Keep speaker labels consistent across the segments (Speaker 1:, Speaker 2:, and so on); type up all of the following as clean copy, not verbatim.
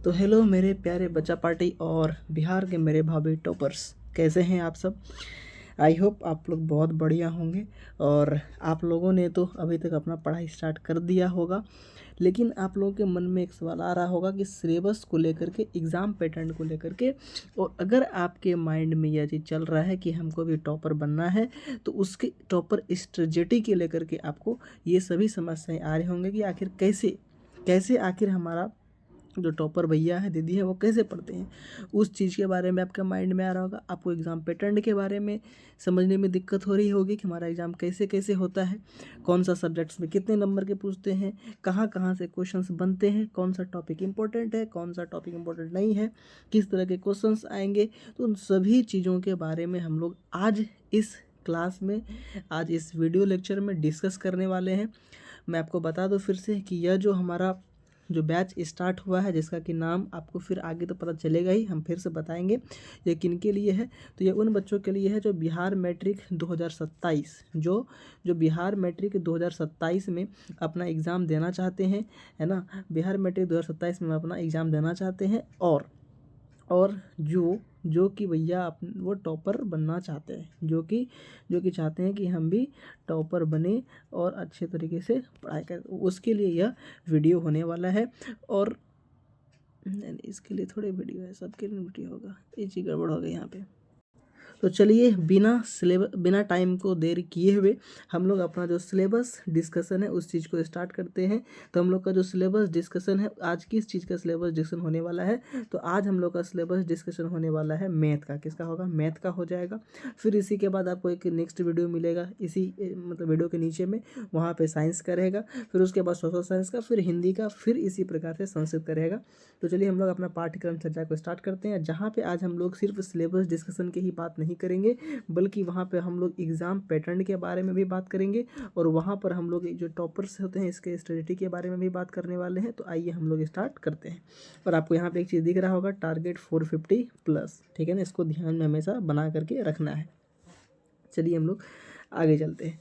Speaker 1: तो हेलो मेरे प्यारे बच्चा पार्टी और बिहार के मेरे भाभी टॉपर्स, कैसे हैं आप सब। आई होप आप लोग बहुत बढ़िया होंगे। और आप लोगों ने तो अभी तक अपना पढ़ाई स्टार्ट कर दिया होगा, लेकिन आप लोगों के मन में एक सवाल आ रहा होगा कि सिलेबस को लेकर के, एग्ज़ाम पैटर्न को लेकर के। और अगर आपके माइंड में यह चीज़ चल रहा है कि हमको भी टॉपर बनना है, तो उसके टॉपर स्ट्रेटेजी के लेकर के आपको ये सभी समस्याएं आ रही होंगे कि आखिर कैसे कैसे आखिर हमारा जो टॉपर भैया है, दीदी है, वो कैसे पढ़ते हैं। उस चीज़ के बारे में आपका माइंड में आ रहा होगा। आपको एग्ज़ाम पैटर्न के बारे में समझने में दिक्कत हो रही होगी कि हमारा एग्ज़ाम कैसे कैसे होता है, कौन सा सब्जेक्ट्स में कितने नंबर के पूछते हैं, कहाँ कहाँ से क्वेश्चंस बनते हैं, कौन सा टॉपिक इंपॉर्टेंट है, कौन सा टॉपिक इंपॉर्टेंट नहीं है, किस तरह के क्वेश्चंस आएंगे। तो उन सभी चीज़ों के बारे में हम लोग आज इस क्लास में, आज इस वीडियो लेक्चर में डिस्कस करने वाले हैं। मैं आपको बता दूं फिर से कि यह जो हमारा जो बैच स्टार्ट हुआ है, जिसका कि नाम आपको फिर आगे तो पता चलेगा ही, हम फिर से बताएंगे ये किन के लिए है। तो ये उन बच्चों के लिए है जो बिहार मैट्रिक 2027 जो बिहार मैट्रिक 2027 में अपना एग्ज़ाम देना चाहते हैं, है ना। बिहार मैट्रिक 2027 में अपना एग्ज़ाम देना चाहते हैं और जो कि भैया वो टॉपर बनना चाहते हैं, जो कि चाहते हैं कि हम भी टॉपर बने और अच्छे तरीके से पढ़ाई करें। उसके लिए यह वीडियो होने वाला है। और नहीं, इसके लिए थोड़े वीडियो है, सबके लिए वीडियो होगा। ये चीज़ गड़बड़ हो गई यहाँ पे। तो चलिए बिना टाइम को देर किए हुए हम लोग अपना जो सिलेबस डिस्कशन है उस चीज़ को स्टार्ट करते हैं। तो हम लोग का जो सिलेबस डिस्कशन है, आज किस चीज़ का सिलेबस डिस्कशन होने वाला है, तो आज हम लोग का सिलेबस डिस्कशन होने वाला है मैथ का। किसका होगा? मैथ का हो जाएगा। फिर इसी के बाद आपको एक नेक्स्ट वीडियो मिलेगा इसी मतलब वीडियो के नीचे में, वहाँ पर साइंस का रहेगा, फिर उसके बाद सोशल साइंस का, फिर हिंदी का, फिर इसी प्रकार से संस्कृत का रहेगा। तो चलिए हम लोग अपना पाठ्यक्रम चर्चा को स्टार्ट करते हैं, जहाँ पे आज हम लोग सिर्फ सिलेबस डिस्कशन की ही बात नहीं करेंगे, बल्कि वहाँ पे हम लोग एग्ज़ाम पैटर्न के बारे में भी बात करेंगे। और वहाँ पर हम लोग जो टॉपर्स होते हैं इसके स्ट्रेटेजी के बारे में भी बात करने वाले हैं। तो आइए हम लोग स्टार्ट करते हैं। और आपको यहाँ पे एक चीज़ दिख रहा होगा, टारगेट 450+, ठीक है ना। इसको ध्यान में हमेशा बना करके रखना है। चलिए हम लोग आगे चलते हैं।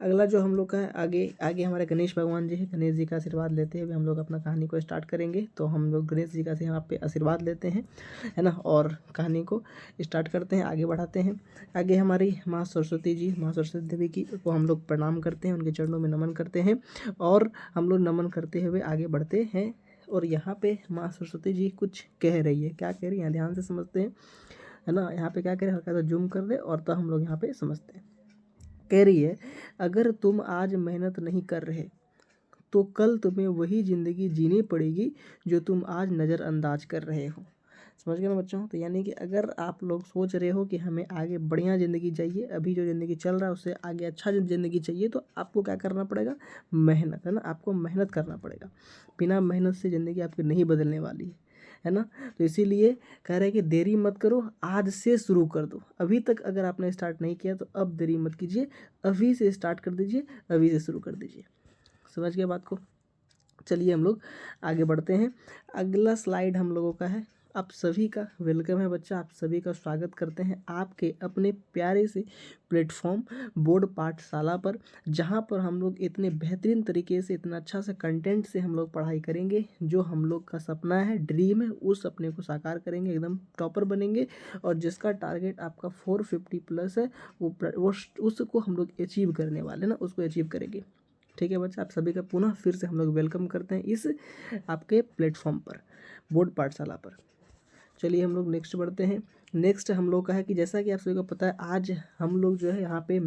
Speaker 1: अगला जो हम लोग का है, आगे हमारे गणेश भगवान जी है। गणेश जी का आशीर्वाद लेते हुए हम लोग अपना कहानी को स्टार्ट करेंगे। तो हम लोग गणेश जी का से यहाँ पे आशीर्वाद लेते हैं, है ना, और कहानी को स्टार्ट करते हैं, आगे बढ़ाते हैं। आगे हमारी माँ सरस्वती जी, माँ सरस्वती देवी की को हम लोग प्रणाम करते हैं, उनके चरणों में नमन करते हैं और हम लोग नमन करते हुए आगे बढ़ते हैं। और यहाँ पे माँ सरस्वती जी कुछ कह रही है। क्या कह रही है, ध्यान से समझते हैं, है ना। यहाँ पे क्या कह रहे हैं, हल्का सा जूम कर दे और तो हम लोग यहाँ पे समझते हैं। कह रही है, अगर तुम आज मेहनत नहीं कर रहे तो कल तुम्हें वही ज़िंदगी जीनी पड़ेगी जो तुम आज नज़रअंदाज कर रहे हो। समझ गए ना बच्चों। तो यानी कि अगर आप लोग सोच रहे हो कि हमें आगे बढ़िया ज़िंदगी चाहिए, अभी जो ज़िंदगी चल रहा है उससे आगे अच्छा ज़िंदगी चाहिए, तो आपको क्या करना पड़ेगा? मेहनत, है ना। आपको मेहनत करना पड़ेगा। बिना मेहनत से ज़िंदगी आपकी नहीं बदलने वाली है ना। तो इसीलिए कह रहे हैं कि देरी मत करो, आज से शुरू कर दो। अभी तक अगर आपने स्टार्ट नहीं किया तो अब देरी मत कीजिए, अभी से स्टार्ट कर दीजिए, अभी से शुरू कर दीजिए। समझ गए बात को। चलिए हम लोग आगे बढ़ते हैं। अगला स्लाइड हम लोगों का है। आप सभी का वेलकम है बच्चा, आप सभी का स्वागत करते हैं आपके अपने प्यारे से प्लेटफॉर्म बोर्ड पाठशाला पर, जहां पर हम लोग इतने बेहतरीन तरीके से, इतना अच्छा से कंटेंट से हम लोग पढ़ाई करेंगे। जो हम लोग का सपना है, ड्रीम है, उस सपने को साकार करेंगे, एकदम टॉपर बनेंगे। और जिसका टारगेट आपका 450+ है, वो उसको हम लोग अचीव करने वाले ना, उसको अचीव करेंगे। ठीक है बच्चा, आप सभी का पुनः फिर से हम लोग वेलकम करते हैं इस आपके प्लेटफॉर्म पर, बोर्ड पाठशाला पर। चलिए हम लोग नेक्स्ट बढ़ते हैं। नेक्स्ट हम लोग का है कि जैसा कि आप सभी को पता है, आज हम लोग जो है यहाँ पे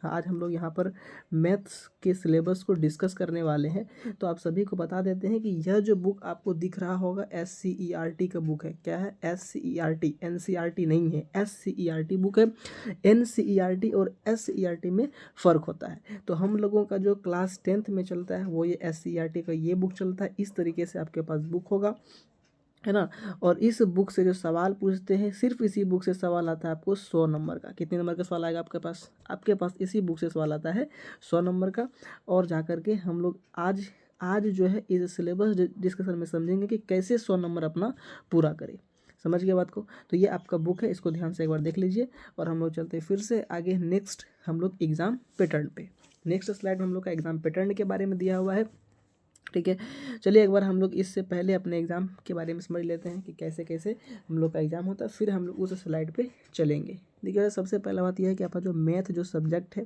Speaker 1: आज हम लोग यहाँ पर मैथ्स के सिलेबस को डिस्कस करने वाले हैं। तो आप सभी को बता देते हैं कि यह जो बुक आपको दिख रहा होगा, SCERT का बुक है। क्या है? SCERT, NCERT नहीं है, SCERT बुक है। NCERT और SCERT में फ़र्क होता है। तो हम लोगों का जो क्लास 10th में चलता है वो ये SCERT का ये बुक चलता है। इस तरीके से आपके पास बुक होगा, है ना। और इस बुक से जो सवाल पूछते हैं, सिर्फ इसी बुक से सवाल आता है आपको 100 नंबर का। कितने नंबर का सवाल आएगा आपके पास? आपके पास इसी बुक से सवाल आता है 100 नंबर का। और जा कर के हम लोग आज जो है इस सिलेबस डिस्कशन में समझेंगे कि कैसे 100 नंबर अपना पूरा करें। समझ गए बात को। तो ये आपका बुक है, इसको ध्यान से एक बार देख लीजिए। और हम लोग चलते हैं फिर से आगे, नेक्स्ट हम लोग एग्ज़ाम पैटर्न पे। नेक्स्ट स्लाइड में हम लोग का एग्ज़ाम पैटर्न के बारे में दिया हुआ है। ठीक है। चलिए एक बार हम लोग इससे पहले अपने एग्ज़ाम के बारे में समझ लेते हैं कि कैसे कैसे हम लोग का एग्ज़ाम होता है, फिर हम लोग उस स्लाइड पे चलेंगे। देखिए सबसे पहला बात यह है कि आपका जो मैथ जो सब्जेक्ट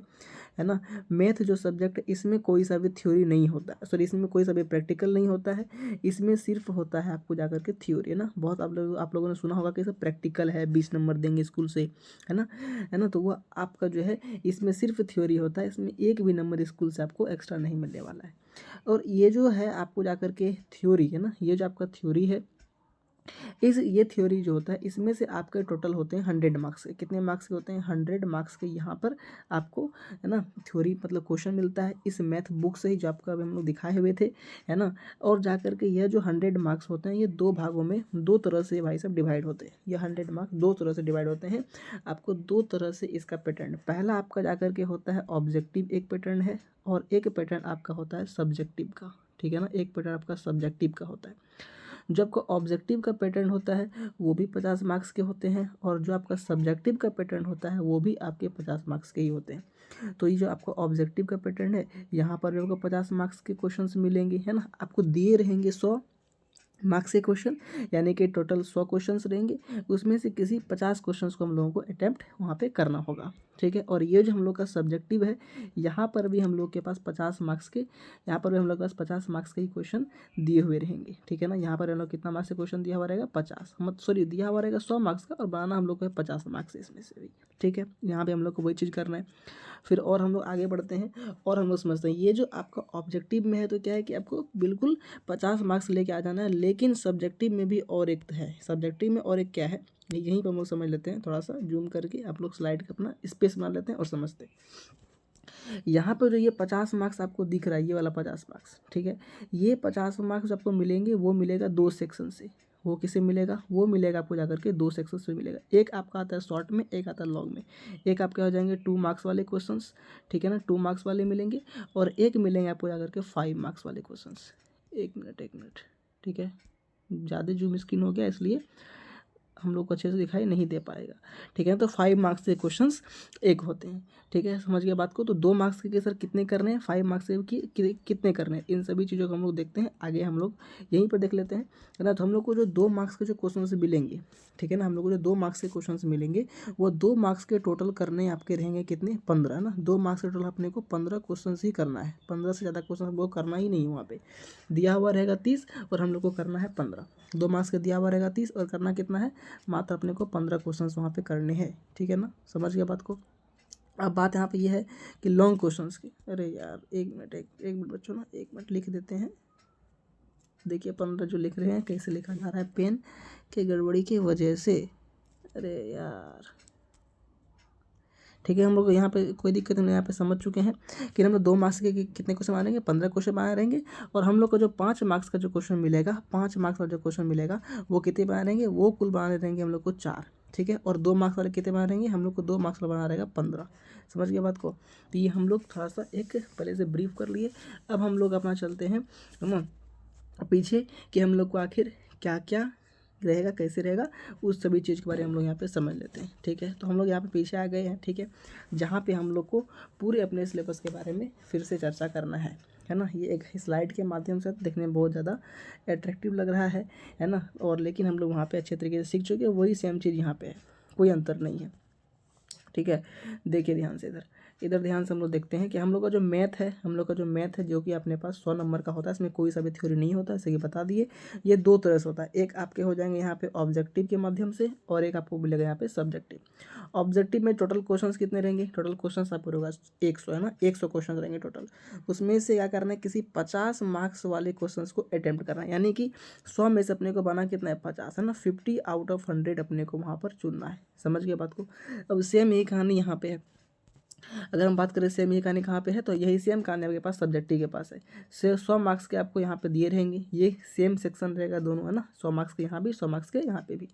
Speaker 1: है ना, मैथ जो सब्जेक्ट है इसमें कोई सा भी थ्योरी नहीं होता, सॉरी इसमें कोई सा भी प्रैक्टिकल नहीं होता है, इसमें सिर्फ होता है आपको जाकर के थ्योरी, है ना। बहुत आप लोगों ने सुना होगा कि सब प्रैक्टिकल है, 20 नंबर देंगे स्कूल से, है ना, तो वो आपका जो है इसमें सिर्फ थ्योरी होता है, इसमें एक भी नंबर स्कूल से आपको एक्स्ट्रा नहीं मिलने वाला है। और ये जो है आपको जाकर के थ्योरी है ना, ये जो आपका थ्योरी है, ये थ्योरी जो होता है इसमें से आपके टोटल होते हैं 100 मार्क्स के। कितने मार्क्स के होते हैं? 100 मार्क्स के यहाँ पर आपको, है ना, थ्योरी मतलब क्वेश्चन मिलता है इस मैथ बुक से ही, जो आपका अभी हम लोग दिखाए हुए थे, है ना। और जा करके यह जो 100 मार्क्स होते हैं ये दो भागों में, दो तरह से भाई साहब डिवाइड होते हैं। ये 100 मार्क्स दो तरह से डिवाइड होते हैं। आपको दो तरह से इसका पैटर्न, पहला आपका जा करके होता है ऑब्जेक्टिव एक पैटर्न है, और एक पैटर्न आपका होता है सब्जेक्टिव का, ठीक है ना। एक पैटर्न आपका सब्जेक्टिव का होता है। जो आपका ऑब्जेक्टिव का पैटर्न होता है वो भी 50 मार्क्स के होते हैं, और जो आपका सब्जेक्टिव का पैटर्न होता है वो भी आपके 50 मार्क्स के ही होते हैं। तो ये जो आपका ऑब्जेक्टिव का पैटर्न है, यहाँ पर भी आपको 50 मार्क्स के क्वेश्चंस मिलेंगे, है ना। आपको दिए रहेंगे 100 मार्क्स के क्वेश्चन, यानी कि टोटल 100 क्वेश्चंस रहेंगे, उसमें से किसी 50 क्वेश्चंस को हम लोगों को अटैम्प्ट वहाँ पे करना होगा, ठीक है। और ये जो हम लोग का सब्जेक्टिव है, यहाँ पर भी हम लोग के पास 50 मार्क्स के, यहाँ पर भी हम लोग के पास 50 मार्क्स के ही क्वेश्चन दिए हुए रहेंगे, ठीक है ना। यहाँ पर हम लोग कितना मार्क्स का क्वेश्चन दिया हुआ रहेगा? 50, सॉरी दिया हुआ रहेगा 100 मार्क्स का, और बनाना हम लोग को है 50 मार्क्स इसमें से भी, ठीक है। यहाँ पर हम लोग को वही चीज़ करना है। फिर और हम लोग आगे बढ़ते हैं और हम लोग समझते हैं ये जो आपका ऑब्जेक्टिव में है तो क्या है कि आपको बिल्कुल 50 मार्क्स लेके आ जाना है, लेकिन सब्जेक्टिव में भी और एक है, सब्जेक्टिव में और एक क्या है यहीं पर हम लोग समझ लेते हैं। थोड़ा सा जूम करके आप लोग स्लाइड का अपना स्पेस बना लेते हैं और समझते हैं। यहाँ पर जो ये 50 मार्क्स आपको दिख रहा है, ये वाला 50 मार्क्स, ठीक है, ये 50 मार्क्स आपको मिलेंगे, वो मिलेगा दो सेक्शन से। वो किसे मिलेगा? वो मिलेगा आपको जाकर के दो सेक्शन से मिलेगा। एक आपका आता है शॉर्ट में, एक आता है लॉन्ग में। एक आपके हो जाएंगे 2 मार्क्स वाले क्वेश्चंस, ठीक है ना, 2 मार्क्स वाले मिलेंगे, और एक मिलेंगे आपको जाकर के 5 मार्क्स वाले क्वेश्चंस। एक मिनट, ठीक है, ज़्यादा जूम स्क्रीन हो गया इसलिए हम लोग को अच्छे से दिखाई नहीं दे पाएगा, ठीक है। तो 5 मार्क्स के क्वेश्चंस एक होते हैं, ठीक है, समझ गया बात को। तो 2 मार्क्स के सर कितने करने हैं, 5 मार्क्स के कितने करने हैं, इन सभी चीज़ों को हम लोग देखते हैं आगे, हम लोग यहीं पर देख लेते हैं, है ना। तो हम लोग को जो 2 मार्क्स के जो क्वेश्चन मिलेंगे, ठीक है ना, हम लोग को जो 2 मार्क्स के क्वेश्चन मिलेंगे वो 2 मार्क्स के टोटल करने आपके रहेंगे कितने? 15, है ना। 2 मार्क्स के टोटल अपने को 15 क्वेश्चन ही करना है, 15 से ज़्यादा क्वेश्चन हम लोग करना ही नहीं है। वहाँ पे दिया हुआ रहेगा 30 और हम लोग को करना है 15। 2 मार्क्स का दिया हुआ रहेगा 30 और करना कितना है? मात्र अपने को 15 क्वेश्चंस वहाँ पे करने हैं, ठीक है ना, समझ गया बात को। अब बात यहाँ पे ये है कि लॉन्ग क्वेश्चंस की, अरे यार एक मिनट बच्चों ना, एक मिनट लिख देते हैं। देखिए 15 जो लिख रहे हैं कैसे लिखा जा रहा है, पेन के गड़बड़ी की वजह से, अरे यार, ठीक है। हम लोग यहाँ पे कोई दिक्कत नहीं, यहाँ पे समझ चुके हैं कि हम लोग 2 मार्क्स के कितने क्वेश्चन बनाएंगे? 15 क्वेश्चन बनाए रहेंगे, और हम लोग को जो 5 मार्क्स का जो क्वेश्चन मिलेगा, 5 मार्क्स वाला जो क्वेश्चन मिलेगा वो कितने बनाए रहेंगे? वो कुल बनाने रहेंगे हम लोग को 4, ठीक है। और 2 मार्क्स वाले कितने बना रहेंगे? हम लोग को 2 मार्क्स वाला बना रहेगा 15। समझ गया बात को। तो ये हम लोग थोड़ा सा एक पहले से ब्रीफ कर लिए। अब हम लोग अपना चलते हैं, है ना, पीछे, कि हम लोग को आखिर क्या क्या रहेगा, कैसे रहेगा, उस सभी चीज़ के बारे में हम लोग यहाँ पे समझ लेते हैं, ठीक है। तो हम लोग यहाँ पे पीछे आ गए हैं, ठीक है, जहाँ पे हम लोग को पूरे अपने सिलेबस के बारे में फिर से चर्चा करना है ना। ये एक स्लाइड के माध्यम से देखने में बहुत ज़्यादा अट्रैक्टिव लग रहा है ना, और लेकिन हम लोग वहाँ पे अच्छे तरीके से सीख चुके हैं, वही सेम चीज़ यहाँ पे है, कोई अंतर नहीं है, ठीक है। देखिए ध्यान से इधर ध्यान से हम लोग देखते हैं कि हम लोग का जो मैथ है जो कि अपने पास 100 नंबर का होता है, इसमें कोई सा भी थ्योरी नहीं होता, जैसे कि बता दिए। ये दो तरह से होता है, एक आपके हो जाएंगे यहाँ पे ऑब्जेक्टिव के माध्यम से, और एक आपको मिलेगा यहाँ पे सब्जेक्टिव। ऑब्जेक्टिव में टोटल क्वेश्चंस कितने रहेंगे? टोटल क्वेश्चंस आपको होगा 100, है ना, 100 क्वेश्चन रहेंगे टोटल। उसमें से क्या करना है? किसी 50 मार्क्स वाले क्वेश्चन को अटेम्प्ट करना है, यानी कि 100 में से अपने को बना कितना है? 50, है ना। 50 आउट ऑफ 100 अपने को वहाँ पर चुनना है, समझ गए बात को। अब सेम यही कहानी यहाँ पे है। अगर हम बात करें सेम ये कहानी कहाँ पे है, तो यही सेम कहानी आपके पास सब्जेक्टिव के पास है। 100 मार्क्स के आपको यहाँ पे दिए रहेंगे, ये सेम सेक्शन रहेगा दोनों, है ना। 100 मार्क्स के यहाँ भी, 100 मार्क्स के यहाँ पे भी।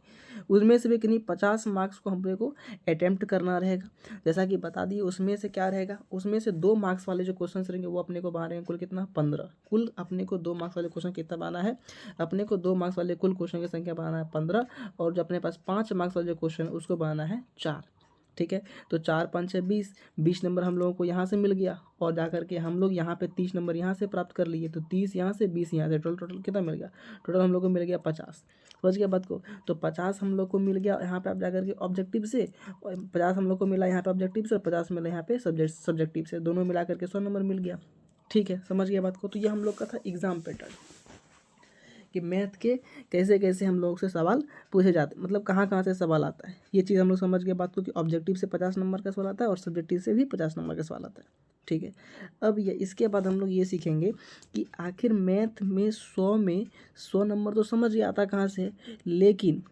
Speaker 1: उसमें से भी किन्हीं 50 मार्क्स को हम लोग को अटैम्प्ट करना रहेगा, जैसा कि बता दिए। उसमें से क्या रहेगा? उसमें से 2 मार्क्स वाले जो क्वेश्चन रहेंगे वो अपने को बना रहेंगे कुल कितना? 15। कुल अपने को 2 मार्क्स वाले क्वेश्चन कितना बनाना है? अपने को 2 मार्क्स वाले कुल क्वेश्चन की संख्या बनाना है 15, और जो अपने पास 5 मार्क्स वाले जो क्वेश्चन है उसको बनाना है 4, ठीक है। तो 4 5 6 20, 20 नंबर हम लोगों को यहाँ से मिल गया और जा करके हम लोग यहाँ पे 30 नंबर यहाँ से प्राप्त कर लिए। तो 30 यहाँ से 20 यहाँ से, टोटल कितना मिल गया? टोटल हम लोग को मिल गया 50। समझ गया बात को? तो 50 हम लोग को मिल गया यहाँ पे आप जा करके ऑब्जेक्टिव से, और 50 हम लोग को मिला यहाँ पे ऑब्जेक्टिव से, और 50 मिला यहाँ पे सब्जेक्टिव से, दोनों मिला करके 100 नंबर मिल गया। ठीक है, समझ गया बात को? तो ये हम लोग का था एग्जाम पैटर्न कि मैथ के कैसे कैसे हम लोग से सवाल पूछे जाते, मतलब कहाँ कहाँ से सवाल आता है। ये चीज़ हम लोग समझ गए बात को कि ऑब्जेक्टिव से 50 नंबर का सवाल आता है और सब्जेक्टिव से भी 50 नंबर का सवाल आता है। ठीक है, अब ये इसके बाद हम लोग ये सीखेंगे कि आखिर मैथ में 100 नंबर तो समझ गया आता कहाँ से, लेकिन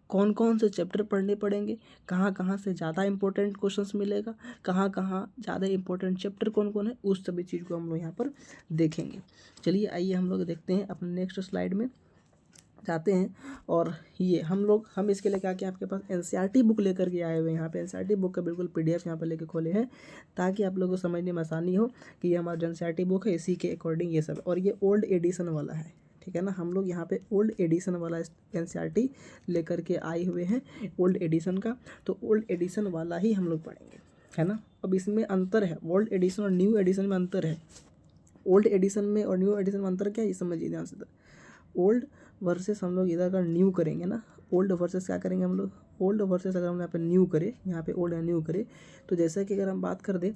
Speaker 1: कौन कौन से चैप्टर पढ़ने पड़ेंगे, कहाँ कहाँ से ज़्यादा इंपॉर्टेंट क्वेश्चंस मिलेगा, कहाँ कहाँ ज़्यादा इंपॉर्टेंट चैप्टर कौन कौन है, उस सभी चीज़ को हम लोग यहाँ पर देखेंगे। चलिए आइए हम लोग देखते हैं अपने नेक्स्ट स्लाइड में जाते हैं। और ये हम इसके लिए क्या किया, आपके पास एनसीईआरटी बुक लेकर के आए हुए हैं। यहाँ पे एनसीईआरटी बुक का बिल्कुल पीडीएफ यहाँ पर लेके खोले हैं ताकि आप लोगों को समझने में आसानी हो कि ये हमारा जो एनसीईआरटी बुक है इसी के अकॉर्डिंग ये सब। और ये ओल्ड एडिशन वाला है, ठीक है ना। हम लोग यहाँ पे ओल्ड एडिशन वाला एनसीईआरटी लेकर के आए हुए हैं, ओल्ड एडिशन का। तो ओल्ड एडिशन वाला ही हम लोग पढ़ेंगे, है ना। अब इसमें अंतर है, ओल्ड एडिशन और न्यू एडिशन में अंतर है। ओल्ड एडिशन में और न्यू एडिशन में अंतर क्या है ये समझिए ध्यान से। ओल्ड वर्सेस हम लोग इधर का न्यू करेंगे ना, ओल्ड वर्सेस क्या करेंगे हम लोग, ओल्ड वर्सेस अगर हम यहाँ पे न्यू करें, यहाँ पे ओल्ड या न्यू करें, तो जैसा कि अगर हम बात कर दें,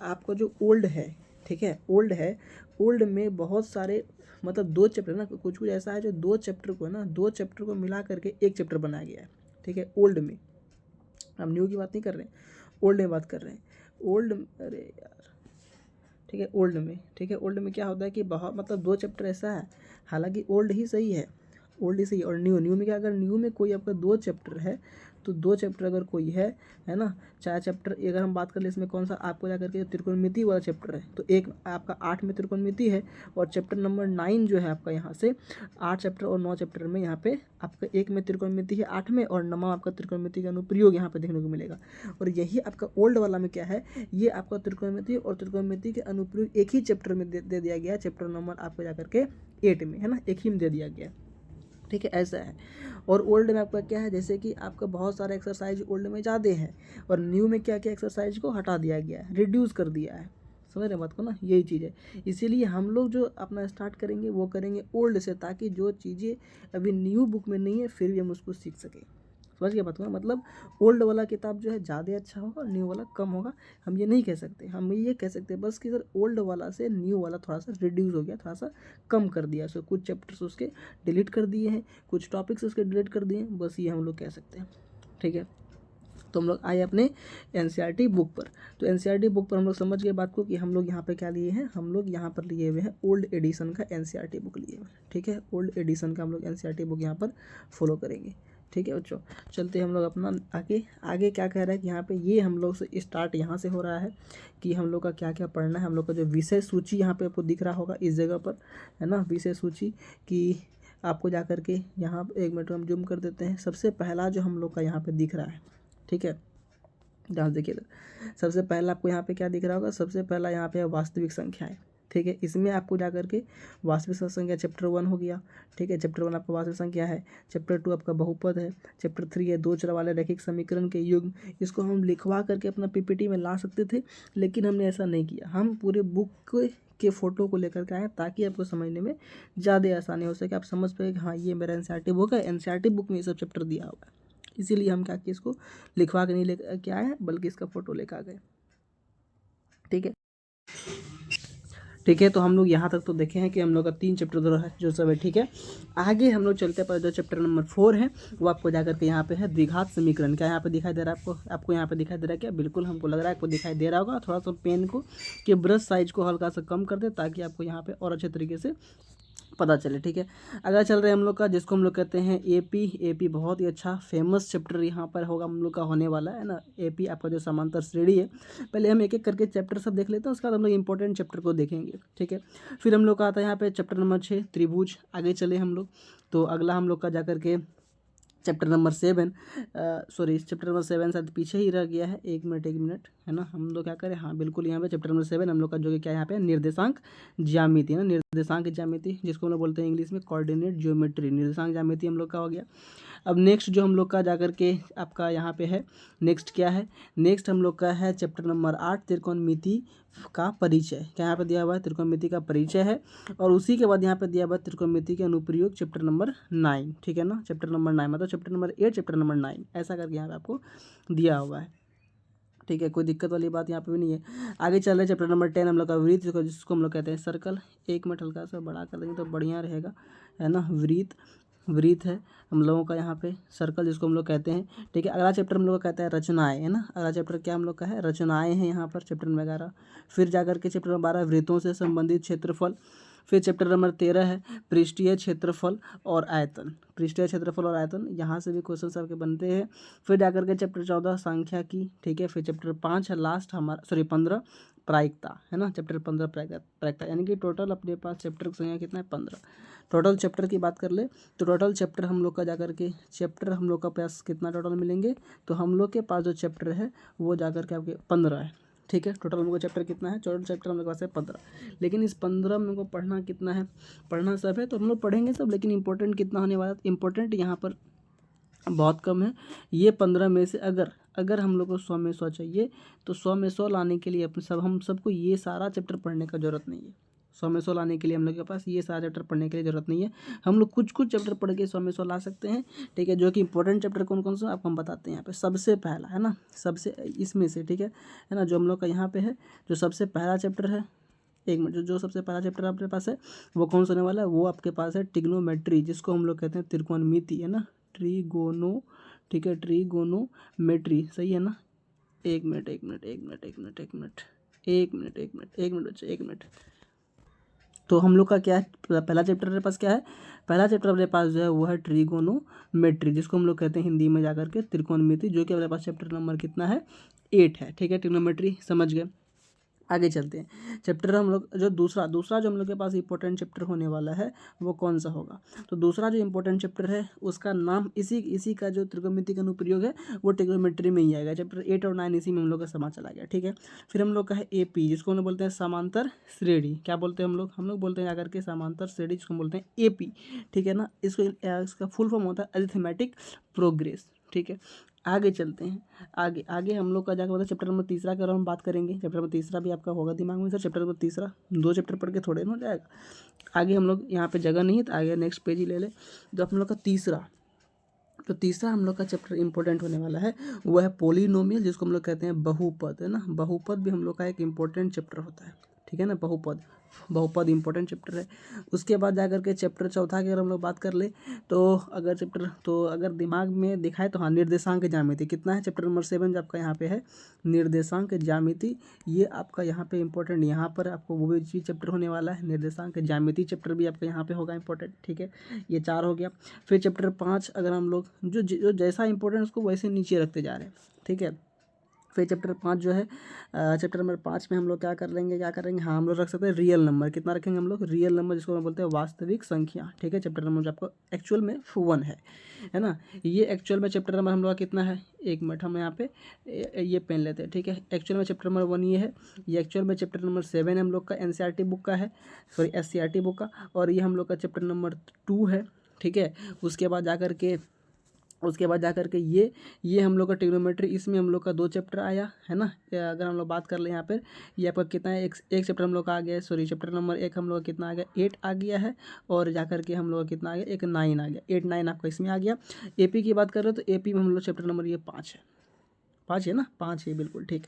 Speaker 1: आपका जो ओल्ड है, ठीक है, ओल्ड है, ओल्ड में बहुत सारे मतलब 2 चैप्टर ना, कुछ कुछ ऐसा है जो 2 चैप्टर को ना, 2 चैप्टर को मिला करके एक चैप्टर बनाया गया है। ठीक है, ओल्ड में, हम न्यू की बात नहीं कर रहे हैं, ओल्ड में बात कर रहे हैं। ओल्ड, अरे यार, ठीक है, ओल्ड में, ठीक है, ओल्ड में क्या होता है कि बहुत मतलब 2 चैप्टर ऐसा है, हालांकि ओल्ड ही सही है, ओल्ड ही सही है। और न्यू में क्या, अगर न्यू में कोई आपका 2 चैप्टर है, तो 2 चैप्टर अगर कोई है ना, 4 चैप्टर अगर हम बात कर ले, इसमें कौन सा आपको जा करके त्रिकोणमिति वाला चैप्टर है, तो एक आपका 8 में त्रिकोणमिति है, और चैप्टर नंबर 9 जो है आपका यहाँ से 8 चैप्टर और 9 चैप्टर में यहाँ पे आपका 1 में त्रिकोणमिति है 8 में, और 9वां आपका त्रिकोणमिति का अनुप्रयोग यहाँ पे देखने को मिलेगा। और यही आपका ओल्ड वाला में क्या है, ये आपका त्रिकोणमिति और त्रिकोणमिति के अनुप्रयोग एक ही चैप्टर में दे दिया गया है, चैप्टर नंबर आपको जा करके 8 में, है ना, एक ही में दे दिया गया है। ठीक है, ऐसा है। और ओल्ड में आपका क्या है, जैसे कि आपका बहुत सारा एक्सरसाइज ओल्ड में ज़्यादा है, और न्यू में क्या क्या एक्सरसाइज को हटा दिया गया है, रिड्यूस कर दिया है। समझ रहे बात को ना, यही चीज़ है। इसीलिए हम लोग जो अपना स्टार्ट करेंगे वो करेंगे ओल्ड से, ताकि जो चीज़ें अभी न्यू बुक में नहीं है फिर भी हम उसको सीख सकें। समझ गया बात को ना, मतलब ओल्ड वाला किताब जो है ज़्यादा अच्छा होगा और न्यू वाला कम होगा, हम ये नहीं कह सकते। हम ये कह सकते हैं बस कि सर ओल्ड वाला से न्यू वाला थोड़ा सा रिड्यूस हो गया, थोड़ा सा कम कर दिया, सो कुछ चैप्टर्स उसके डिलीट कर दिए हैं, कुछ टॉपिक्स उसके डिलीट कर दिए हैं, बस ये हम लोग कह सकते हैं। ठीक है, तो हम लोग आए अपने एनसीईआरटी बुक पर। तो एनसीईआरटी बुक पर हम लोग समझ गए बात को कि हम लोग यहाँ पे क्या लिए हैं, हम लोग यहाँ पर लिए हुए हैं ओल्ड एडिशन का एनसीईआरटी बुक लिए हुए हैं। ठीक है, ओल्ड एडिशन का हम लोग एनसीईआरटी बुक यहाँ पर फॉलो करेंगे। ठीक है बच्चों, चलते हम लोग अपना आगे क्या कह रहा है कि यहाँ पे ये हम लोग से स्टार्ट यहाँ से हो रहा है कि हम लोग का क्या क्या पढ़ना है। हम लोग का जो विषय सूची यहाँ पे आपको दिख रहा होगा इस जगह पर, है ना, विषय सूची की आपको जा करके यहाँ 1 मिनट हम जूम कर देते हैं। सबसे पहला जो हम लोग का यहाँ पे दिख रहा है, ठीक है, ध्यान देखिए, सबसे पहला आपको यहाँ पे क्या दिख रहा होगा, सबसे पहला यहाँ पे है वास्तविक संख्याएं। ठीक है, इसमें आपको जा करके वास्तविक संख्या चैप्टर 1 हो गया। ठीक है, चैप्टर 1 आपका वास्तविक संख्या है, चैप्टर 2 आपका बहुपद है, चैप्टर 3 है 2 चर वाले रैखिक समीकरण के युग्म। इसको हम लिखवा करके अपना पीपीटी में ला सकते थे, लेकिन हमने ऐसा नहीं किया। हम पूरे बुक के फ़ोटो को लेकर के आए ताकि आपको समझने में ज़्यादा आसानी हो सके, आप समझ पाए कि हाँ ये मेरा एनसीईआरटी बुक है, एनसीईआरटी बुक में ये सब चैप्टर दिया हुआ है। इसीलिए हम क्या किए, इसको लिखवा के नहीं लेकर के आए हैं, बल्कि इसका फ़ोटो लेकर आ गए। ठीक है, ठीक है, तो हम लोग यहाँ तक तो देखे हैं कि हम लोग का 3 चैप्टर जो सब है। ठीक है, आगे हम लोग चलते पर जो चैप्टर नंबर 4 है वो आपको जाकर के यहाँ पे है द्विघात समीकरण। क्या यहाँ पे दिखाई दे रहा है आपको यहाँ पे दिखाई दे रहा है क्या? बिल्कुल हमको लग रहा है आपको दिखाई दे रहा होगा। थोड़ा सा पेन को कि ब्रश साइज को हल्का सा कम कर दे ताकि आपको यहाँ पे और अच्छे तरीके से पता चले। ठीक है, अगर चल रहे हैं हम लोग का जिसको हम लोग कहते हैं एपी बहुत ही अच्छा फेमस चैप्टर यहाँ पर होगा हम लोग का होने वाला है ना। एपी आपका जो समांतर श्रेणी है, पहले हम एक एक करके चैप्टर सब देख लेते हैं, उसके बाद हम लोग इंपॉर्टेंट चैप्टर को देखेंगे। ठीक है, फिर हम लोग का आता है यहाँ पे चैप्टर नंबर 6 त्रिभुज। आगे चले हम लोग, तो अगला हम लोग का जा करके chapter number 7 sorry chapter number 7 शायद पीछे ही रह गया है, एक मिनट है ना। हम लोग क्या करें, हाँ बिल्कुल यहाँ पे चैप्टर नंबर 7 हम लोग का जो कि क्या यहाँ पे निर्देशांक ज्यामिति है ना, निर्देशांक ज्यामिति जिसको हम लोग बोलते हैं इंग्लिश में कोऑर्डिनेट ज्योमेट्री, निर्देशांक ज्यामिति हम लोग का हो गया। अब नेक्स्ट जो हम लोग का जाकर के आपका यहाँ पे है, नेक्स्ट क्या है, नेक्स्ट हम लोग का है चैप्टर नंबर 8 त्रिकोणमिति का परिचय। क्या यहाँ पे दिया हुआ है, त्रिकोणमिति का परिचय है। और उसी के बाद यहाँ पे दिया हुआ है त्रिकोणमिति के अनुप्रयोग चैप्टर नंबर 9, ठीक है ना, चैप्टर नंबर 9 मतलब चैप्टर नंबर 8 चैप्टर नंबर 9 ऐसा करके यहाँ पे आपको दिया हुआ है, ठीक है। कोई दिक्कत वाली बात यहाँ पे भी नहीं है। आगे चल रहे चैप्टर नंबर 10 हम लोग का वृत्त, जिसको हम लोग कहते हैं सर्कल। एक मिनट हल्का सा बड़ा कर देंगे तो बढ़िया रहेगा, है ना। वृत्त है हम लोगों का यहाँ पे, सर्कल जिसको हम लोग कहते हैं, ठीक है। अगला चैप्टर हम लोग का कहता है रचनाएं, है ना। अगला चैप्टर क्या हम लोग का है, रचनाएं हैं यहाँ पर चैप्टर नंबर 11। फिर जाकर के चैप्टर नंबर 12 वृत्तों से संबंधित क्षेत्रफल। फिर चैप्टर नंबर 13 है पृष्ठीय क्षेत्रफल और आयतन, पृष्ठीय क्षेत्रफल और आयतन, यहाँ से भी क्वेश्चन आपके बनते हैं। फिर जाकर के चैप्टर 14 संख्या की, ठीक है। फिर चैप्टर 5 है लास्ट हमारा, सॉरी 15 प्रायिकता, है ना, चैप्टर 15 प्रायिकता, यानी कि टोटल अपने पास चैप्टर की संख्या कितना है, 15। टोटल चैप्टर की बात कर ले तो टोटल चैप्टर हम लोग का जाकर के चैप्टर हम लोग का पास कितना टोटल मिलेंगे, तो हम लोग के पास जो चैप्टर है वो जाकर के आपके 15 है, ठीक है। टोटल हम लोग का चैप्टर कितना है, टोटल चैप्टर हम लोग के पास है 15। लेकिन इस 15 में को पढ़ना कितना है, पढ़ना सब है तो हम लोग पढ़ेंगे सब, लेकिन इंपॉर्टेंट कितना होने वाला है, इंपॉर्टेंट यहाँ पर बहुत कम है। ये 15 में से अगर हम लोग को 100 में 100 चाहिए तो 100 में 100 लाने के लिए अपने हम सबको ये सारा चैप्टर पढ़ने का ज़रूरत नहीं है। 100 में 100 लाने के लिए हम लोग के पास ये सारा चैप्टर पढ़ने के लिए ज़रूरत नहीं है। हम लोग कुछ चैप्टर पढ़ के 100 में 100 ला सकते हैं, ठीक है। जो कि इंपॉर्टेंट चैप्टर कौन कौन सा आपको हम बताते हैं यहाँ पे। सबसे पहला है ना, सबसे इसमें से, ठीक है ना, जो हम लोग का यहाँ पे है, जो सबसे पहला चैप्टर है, एक मिनट, जो सबसे पहला चैप्टर आपके पास है वो कौन सा होने वाला है, वो आपके पास है ट्रिग्नोमेट्री, जिसको हम लोग कहते हैं त्रिकोणमिति, है ना, ट्रीगोनो, ठीक है, ट्रीगोनोमेट्री, सही है ना। एक मिनट बच्चे, एक मिनट। तो हम लोग का क्या है, पहला चैप्टर अपने पास क्या है, पहला चैप्टर अपने पास जो है वो है ट्रिगोनोमेट्री, जिसको हम लोग कहते हैं हिंदी में जाकर के त्रिकोणमिति, जो कि अपने पास चैप्टर नंबर कितना है, 8 है, ठीक है। ट्रिग्नोमेट्री समझ गए। आगे चलते हैं चैप्टर हम लोग जो दूसरा जो हम लोग के पास इंपॉर्टेंट चैप्टर होने वाला है वो कौन सा होगा, तो दूसरा जो इंपॉर्टेंट चैप्टर है उसका नाम इसी का जो त्रिकोणमिति का अनुप्रयोग है वो ट्रिग्नोमेट्री में ही आएगा। चैप्टर 8 और 9 इसी में हम लोग का समा चला गया, ठीक है। फिर हम लोग का है एपी, जिसको हम लोग बोलते हैं समांतर श्रेणी। क्या बोलते हैं हम लोग बोलते हैं आकर के समांतर श्रेणी, जिसको बोलते हैं एपी, ठीक है ना। इसका फुल फॉर्म होता है अरिथमेटिक प्रोग्रेस, ठीक है। आगे चलते हैं, आगे हम लोग का जाकर मतलब चैप्टर नंबर 3 के बारे में बात करेंगे। चैप्टर नंबर 3 भी आपका होगा दिमाग में, सर चैप्टर नंबर 3 2 चैप्टर पढ़ के थोड़े ना हो जाएगा। आगे हम लोग यहाँ पे जगह नहीं है तो आगे नेक्स्ट पेज ही ले ले। जो हम लोग का तीसरा हम लोग का चैप्टर इंपॉर्टेंट होने वाला है वो है पोलिनोमियल, जिसको हम लोग कहते हैं बहुपद, है ना। बहुपद भी हम लोग का एक इंपॉर्टेंट चैप्टर होता है, ठीक है ना। बहुपद इंपॉर्टेंट चैप्टर है। उसके बाद जाकर के चैप्टर चौथा की अगर हम लोग बात कर ले तो अगर दिमाग में दिखाए तो हाँ, निर्देशांक ज्यामिति कितना है, चैप्टर नंबर 7 जो आपका यहाँ पे है निर्देशांक ज्यामिति, ये आपका यहाँ पे इंपॉर्टेंट, यहाँ पर आपको वो भी चैप्टर होने वाला है, निर्देशांक ज्यामिति चैप्टर भी आपका यहाँ पे होगा इंपॉर्टेंट, ठीक है। ये 4 हो गया। फिर चैप्टर 5 अगर हम लोग जो जैसा इंपॉर्टेंट उसको वैसे नीचे रखते जा रहे हैं, ठीक है। फिर चैप्टर 5 जो है, चैप्टर नंबर 5 में हम लोग क्या करेंगे, हाँ हम लोग रख सकते हैं रियल नंबर। कितना रखेंगे हम लोग, रियल नंबर, जिसको हम बोलते हैं वास्तविक संख्या, ठीक है। चैप्टर नंबर जो आपको एक्चुअल में 1 है ना। ये एक्चुअल में चैप्टर नंबर हम लोग का कितना है, एक मिनट हम यहाँ पे ये पेन लेते हैं, ठीक है। एक्चुअल में चैप्टर नंबर 1 ये है, ये एक्चुअल में चैप्टर नंबर 7 हम लोग का एनसीईआरटी बुक का है, सॉरी एससीईआरटी बुक का, और ये हम लोग का चैप्टर नंबर 2 है, ठीक है। उसके बाद जाकर के ये हम लोग का ट्रिग्नोमेट्री, इसमें हम लोग का 2 चैप्टर आया, है ना। अगर हम लोग बात कर ले यहाँ पर, ये आपका कितना है, एक चैप्टर हम लोग का आ गया है, सॉरी चैप्टर नंबर 1 हम लोग का कितना आ गया, 8 आ गया है, और जाकर के हम लोग का कितना आ गया, एक 9 आ गया, 8 9 आपका इसमें आ गया। एपी की बात कर रहे हो तो एपी में हम लोग चैप्टर नंबर ये 5 है ना, 5 है बिल्कुल, ठीक।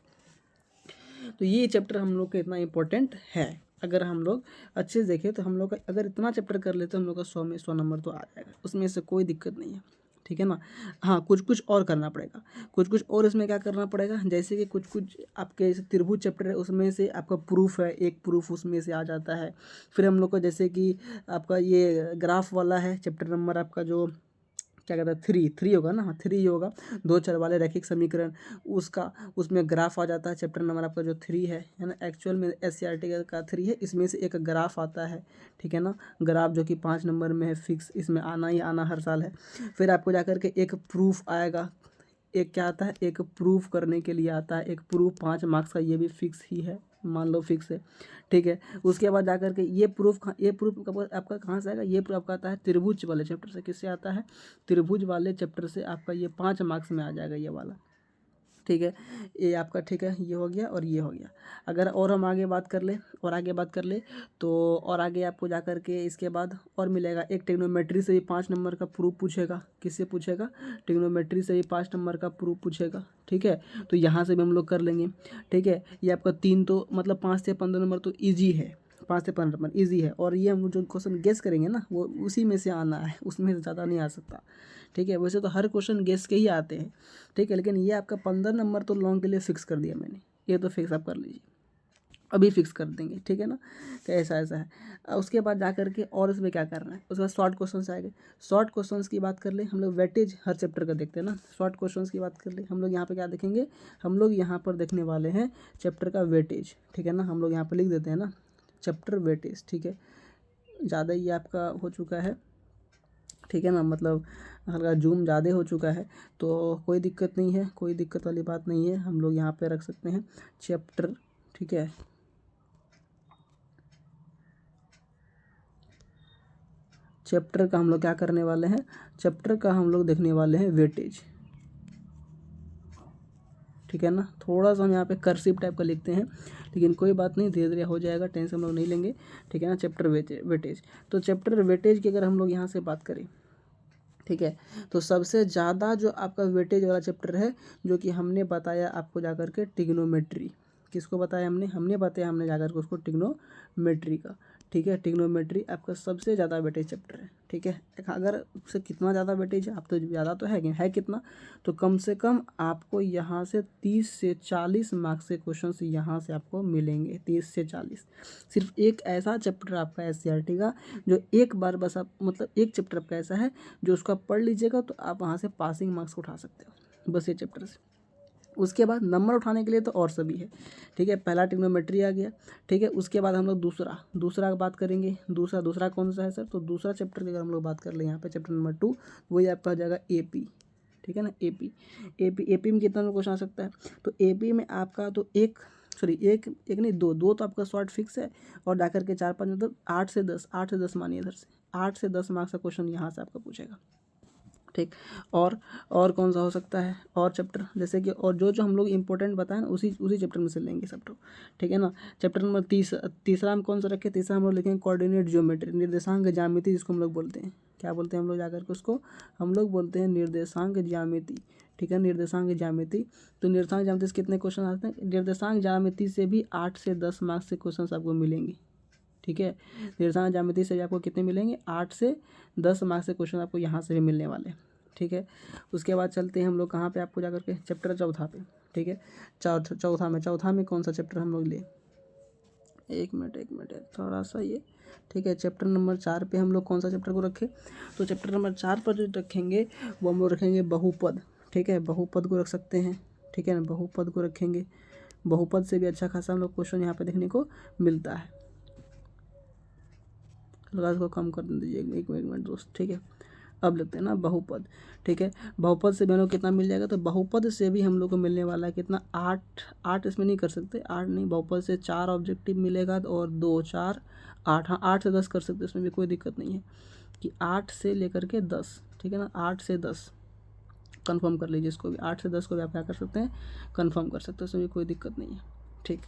Speaker 1: तो ये चैप्टर हम लोग का इतना इंपॉर्टेंट है। अगर हम लोग अच्छे से देखें तो हम लोग का अगर इतना चैप्टर कर लेते हम लोग का 100 में 100 नंबर तो आ जाएगा, उसमें से कोई दिक्कत नहीं है, ठीक है ना। हाँ, कुछ और करना पड़ेगा, कुछ और इसमें क्या करना पड़ेगा, जैसे कि कुछ आपके जैसे त्रिभुज चैप्टर है उसमें से आपका प्रूफ है, एक प्रूफ उसमें से आ जाता है। फिर हम लोग को जैसे कि आपका ये ग्राफ वाला है चैप्टर नंबर आपका जो क्या कहता है, थ्री होगा ना, हाँ 3 होगा, 2 चर वाले रैखिक समीकरण, उसका उसमें ग्राफ आ जाता है। चैप्टर नंबर आपका जो 3 है ना, एक्चुअल में SCERT का 3 है, इसमें से एक ग्राफ आता है, ठीक है ना, ग्राफ जो कि 5 नंबर में है फिक्स, इसमें आना ही आना हर साल है। फिर आपको जाकर के एक प्रूफ आएगा, एक क्या आता है, एक प्रूफ करने के लिए आता है, एक प्रूफ 5 मार्क्स का, ये भी फिक्स ही है, मान लो फिक्स है, ठीक है। उसके बाद जाकर के ये प्रूफ आपका कहाँ से आएगा, ये प्रूफ आपका आता है त्रिभुज वाले चैप्टर से। किससे आता है, त्रिभुज वाले चैप्टर से आपका ये 5 मार्क्स में आ जाएगा ये वाला, ठीक है। ये आपका, ठीक है, ये हो गया और ये हो गया। अगर और हम आगे बात कर ले, और आगे बात कर ले तो और आगे आपको जा कर के इसके बाद और मिलेगा, एक ट्रिग्नोमेट्री से भी 5 नंबर का प्रूफ पूछेगा। किससे पूछेगा, ट्रिग्नोमेट्री से भी 5 नंबर का प्रूफ पूछेगा, ठीक है। तो यहाँ से भी हम लोग कर लेंगे, ठीक है। ये आपका 3 तो मतलब 5 से 15 नंबर तो ईजी है, 5 से 15 नंबर ईजी है। और ये हम जो क्वेश्चन गेस करेंगे ना, वो उसी में से आना है, उसमें से ज़्यादा नहीं आ सकता, ठीक है। वैसे तो हर क्वेश्चन गेस के ही आते हैं, ठीक है, लेकिन ये आपका 15 नंबर तो लॉन्ग के लिए फिक्स कर दिया मैंने, ये तो फिक्स आप कर लीजिए, अभी फिक्स कर देंगे, ठीक है ना। तो ऐसा है। उसके बाद जा कर के और इसमें क्या करना है, उसके बाद शॉर्ट क्वेश्चन आएंगे। शॉर्ट क्वेश्चंस की बात कर ले हम लोग, वेटेज हर चैप्टर का देखते हैं ना, शॉर्ट क्वेश्चंस की बात कर ले हम लोग, यहाँ पे क्या देखेंगे, हम लोग यहाँ पर देखने वाले हैं चैप्टर का वेटेज, ठीक है ना। हम लोग यहाँ पर लिख देते हैं ना चैप्टर वेटेज, ठीक है। ज़्यादा ही आपका हो चुका है, ठीक है ना, मतलब हल्का जूम ज़्यादा हो चुका है, तो कोई दिक्कत नहीं है, कोई दिक्कत वाली बात नहीं है, हम लोग यहाँ पे रख सकते हैं चैप्टर, ठीक है। चैप्टर का हम लोग क्या करने वाले हैं, चैप्टर का हम लोग देखने वाले हैं वेटेज, ठीक है ना। थोड़ा सा हम यहाँ पे कर्सिव टाइप का लिखते हैं, लेकिन कोई बात नहीं, धीरे धीरे हो जाएगा, टेंशन हम लोग नहीं लेंगे, ठीक है ना। चैप्टर वेटेज, तो चैप्टर वेटेज की अगर हम लोग यहाँ से बात करें, ठीक है, तो सबसे ज़्यादा जो आपका वेटेज वाला चैप्टर है, जो कि हमने बताया आपको जाकर के ट्रिग्नोमेट्री, किसको बताया हमने बताया हमने जाकर के उसको ट्रिग्नोमेट्री का, ठीक है। ट्रिग्नोमेट्री आपका सबसे ज़्यादा वेटेज चैप्टर है, ठीक है। अगर उससे कितना ज़्यादा वेटेज है, आप तो ज़्यादा तो है कितना, तो कम से कम आपको यहाँ से 30 से 40 मार्क्स के क्वेश्चन यहाँ से आपको मिलेंगे, 30 से 40। सिर्फ एक ऐसा चैप्टर आपका SCERT का जो एक बार बस आप, मतलब एक चैप्टर आपका ऐसा है जो उसका पढ़ लीजिएगा तो आप वहाँ से पासिंग मार्क्स उठा सकते हो, बस ये चैप्टर से। उसके बाद नंबर उठाने के लिए तो और सभी है, ठीक है। पहला ट्रिग्नोमेट्री आ गया, ठीक है। उसके बाद हम लोग दूसरा की बात करेंगे। दूसरा कौन सा है सर, तो दूसरा चैप्टर की अगर हम लोग बात कर ले यहाँ पे चैप्टर नंबर 2, वही आपका हो जाएगा AP, ठीक है ना। AP में कितना क्वेश्चन आ सकता है, तो AP में आपका तो एक नहीं, दो तो आपका शॉर्ट फिक्स है, और जाकर के 4-5 मतलब 8 से 10 मानिए, इधर से 8 से 10 मार्क्स का क्वेश्चन यहाँ से आपका पूछेगा, ठीक। और कौन सा हो सकता है, और चैप्टर जैसे कि, और जो हम लोग इंपॉर्टेंट बताएं ना, उसी चैप्टर में से लेंगे सब तो, ठीक है ना। चैप्टर नंबर तीसरा हम कौन सा रखें, तीसरा हम लोग लिखेंगे कोऑर्डिनेट ज्योमेट्री, निर्देशांक ज्यामिति, जिसको हम लोग बोलते हैं, क्या बोलते हैं हम लोग जाकर के उसको, हम लोग बोलते हैं निर्देशांक ज्यामिति, ठीक है। निर्देशांक ज्यामिति, तो निर्देशांक ज्यामिति से कितने क्वेश्चन आते हैं, निर्देशांक ज्यामिति से भी 8 से 10 मार्क्स के क्वेश्चन आपको मिलेंगे, ठीक है। निर्देशांक ज्यामिति से आपको कितने मिलेंगे, 8 से 10 मार्क्स के क्वेश्चन आपको यहाँ से भी मिलने वाले हैं, ठीक है। उसके बाद चलते हैं हम लोग कहाँ पे, आपको जाकर के चैप्टर चौथा पे, ठीक है। चौथा में कौन सा चैप्टर हम लोग ले, एक मिनट थोड़ा सा ये, ठीक है। चैप्टर नंबर 4 पे हम लोग कौन सा चैप्टर को रखें, तो चैप्टर नंबर 4 पर जो रखेंगे वो हम लोग रखेंगे बहुपद, ठीक है। बहुपद को रख सकते हैं, ठीक है ना, बहुपद को रखेंगे। बहुपद से भी अच्छा खासा हम लोग क्वेश्चन यहाँ पे देखने को मिलता है। लगा इसको कम कर दीजिए, एक मिनट दोस्त, ठीक है। अब लेते हैं ना बहुपद, ठीक है। बहुपद से भी हम लोग कितना मिल जाएगा, तो बहुपद से भी हम लोग को मिलने वाला है कितना, 8 इसमें नहीं कर सकते, 8 नहीं, बहुपद से 4 ऑब्जेक्टिव मिलेगा, और 2 4 8, हाँ 8 से 10 कर सकते, इसमें भी कोई दिक्कत नहीं है, कि 8 से लेकर के 10, ठीक है ना, 8 से 10 कन्फर्म कर लीजिए इसको भी, 8 से 10 को भी आप क्या कर सकते हैं, कन्फर्म कर सकते हैं, इसमें भी कोई दिक्कत नहीं है, ठीक।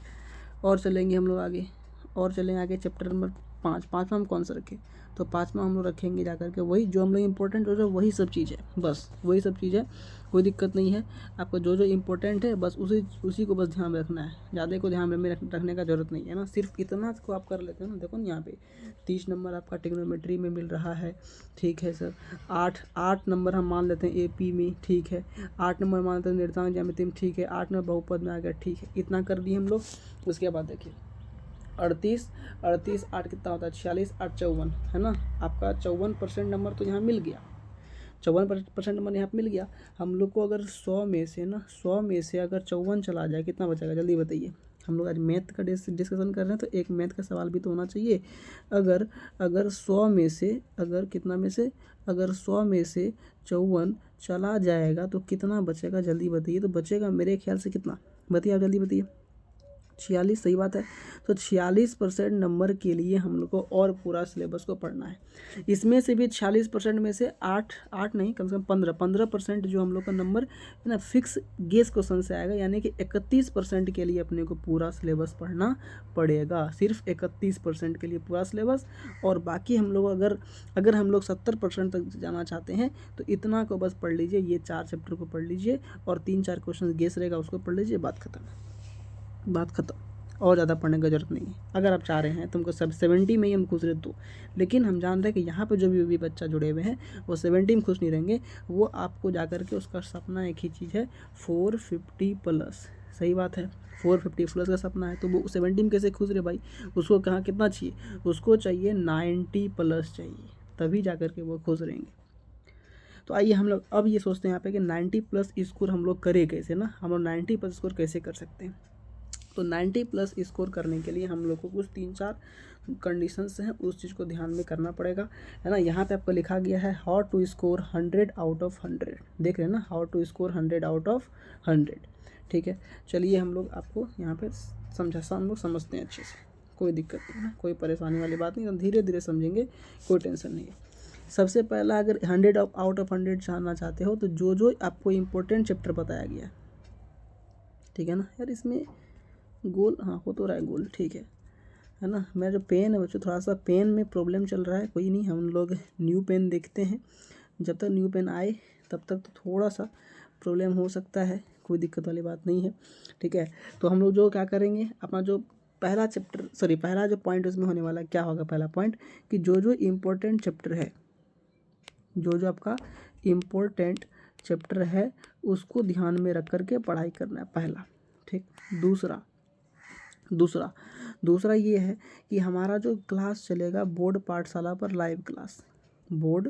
Speaker 1: और चलेंगे हम लोग आगे, चैप्टर नंबर 5 में हम कौन सा रखें, तो 5 में हम लोग रखेंगे जाकर के वही जो हम लोग इंपॉर्टेंट हो जाए, वही सब चीज़ है, बस वही सब चीज़ है, कोई दिक्कत नहीं है। आपको जो इंपॉर्टेंट है बस उसी को बस ध्यान में रखना है, ज़्यादा को ध्यान में रखने का ज़रूरत नहीं है ना, सिर्फ इतना को आप कर लेते हो ना। देखो ना यहाँ पे 30 नंबर आपका ट्रिग्नोमेट्री में मिल रहा है, ठीक है सर। 8 नंबर हम मान लेते हैं AP में, ठीक है। 8 नंबर मान लेते हैं निर्देशांक ज्यामिति में, ठीक है। 8 नंबर बहुपद में आ गया, ठीक है। इतना कर दिए हम लोग। उसके बाद देखिए 38 8 कितना होता है, 46 8 54, है ना। आपका 54% नंबर तो यहाँ मिल गया। 54% नंबर यहाँ पे मिल गया। हम लोग को अगर 100 में से ना 100 में से अगर 54 चला जाए कितना बचेगा जल्दी बताइए। हम लोग आज मैथ का डिस्कशन कर रहे हैं तो एक मैथ का सवाल भी तो होना चाहिए। अगर अगर 100 में से अगर कितना में से अगर 100 में से 54 चला जाएगा तो कितना बचेगा जल्दी बताइए। तो बचेगा मेरे ख्याल से कितना, बताइए आप जल्दी बताइए। 46, सही बात है। तो 46% नंबर के लिए हम लोग को और पूरा सिलेबस को पढ़ना है। इसमें से भी 46% में से 8 नहीं कम से कम 15% जो हम लोग का नंबर है ना फिक्स गेस क्वेश्चन से आएगा, यानी कि 31% के लिए अपने को पूरा सिलेबस पढ़ना पड़ेगा। सिर्फ 31% के लिए पूरा सिलेबस, और बाकी हम लोग अगर हम लोग 70% तक जाना चाहते हैं तो इतना को बस पढ़ लीजिए। ये 4 चैप्टर को पढ़ लीजिए और 3-4 क्वेश्चन गेस रहेगा उसको पढ़ लीजिए, बात खत्म। और ज़्यादा पढ़ने की जरूरत नहीं है। अगर आप चाह रहे हैं तुमको सब 70 में ही हम खुश रहे तो, लेकिन हम जान रहे हैं कि यहाँ पे जो भी बच्चा जुड़े हुए हैं वो 70 में खुश नहीं रहेंगे। वो आपको जा कर के उसका सपना एक ही चीज़ है, 450+। सही बात है, 450+ का सपना है। तो वो 70 में कैसे खुश रहे भाई, उसको कहाँ कितना चाहिए, उसको चाहिए 90+ चाहिए, तभी जा कर के वो खुश रहेंगे। तो आइए हम लोग अब ये सोचते हैं यहाँ पे कि 90+ स्कोर हम लोग करें कैसे ना, हम लोग 90+ स्कोर कैसे कर सकते हैं। तो 90+ स्कोर करने के लिए हम लोग को कुछ 3-4 कंडीशंस हैं, उस चीज़ को ध्यान में करना पड़ेगा, है ना। यहाँ पे आपको लिखा गया है how to score 100 out of 100, देख रहे हैं ना, how to score 100 out of 100। ठीक है, चलिए हम लोग आपको यहाँ पे हम लोग समझते हैं अच्छे से, कोई दिक्कत नहीं है, कोई परेशानी वाली बात नहीं, तो धीरे धीरे समझेंगे, कोई टेंशन नहीं है। सबसे पहला, अगर 100 आउट ऑफ 100 जानना चाहते हो तो जो आपको इम्पोर्टेंट चैप्टर बताया गया, ठीक है ना यार, इसमें गोल हाँ हो तो रहा है गोल, ठीक है ना। मेरा जो पेन है बच्चों, थोड़ा सा पेन में प्रॉब्लम चल रहा है, कोई नहीं, हम लोग न्यू पेन देखते हैं, जब तक न्यू पेन आए तब तक तो थोड़ा सा प्रॉब्लम हो सकता है, कोई दिक्कत वाली बात नहीं है, ठीक है। तो हम लोग जो क्या करेंगे, अपना जो पहला जो पॉइंट उसमें होने वाला है, क्या होगा पहला पॉइंट, कि जो इम्पोर्टेंट चैप्टर है, जो आपका इम्पोर्टेंट चैप्टर है उसको ध्यान में रख करके पढ़ाई करना है, पहला, ठीक। दूसरा ये है कि हमारा जो क्लास चलेगा बोर्ड पाठशाला पर, लाइव क्लास, बोर्ड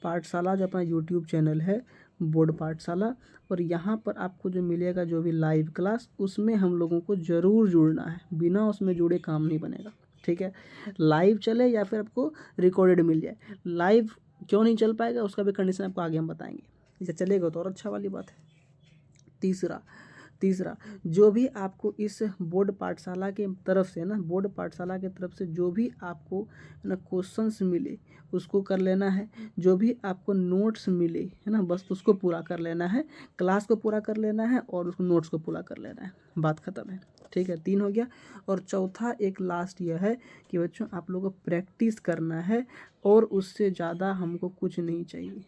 Speaker 1: पाठशाला जो अपना यूट्यूब चैनल है बोर्ड पाठशाला, और यहाँ पर आपको जो मिलेगा जो भी लाइव क्लास, उसमें हम लोगों को ज़रूर जुड़ना है, बिना उसमें जुड़े काम नहीं बनेगा, ठीक है। लाइव चले या फिर आपको रिकॉर्डेड मिल जाए, लाइव क्यों नहीं चल पाएगा उसका भी कंडीशन आपको आगे हम बताएंगे, इसे चलेगा तो और अच्छा वाली बात है। तीसरा जो भी आपको इस बोर्ड पाठशाला के तरफ से ना, बोर्ड पाठशाला के तरफ से जो भी आपको ना क्वेश्चंस मिले उसको कर लेना है, जो भी आपको नोट्स मिले है ना बस उसको पूरा कर लेना है, क्लास को पूरा कर लेना है और उसको नोट्स को पूरा कर लेना है, बात ख़त्म है, ठीक है। 3 हो गया। और चौथा एक लास्ट यह है कि बच्चों आप लोगों को प्रैक्टिस करना है, और उससे ज़्यादा हमको कुछ नहीं चाहिए,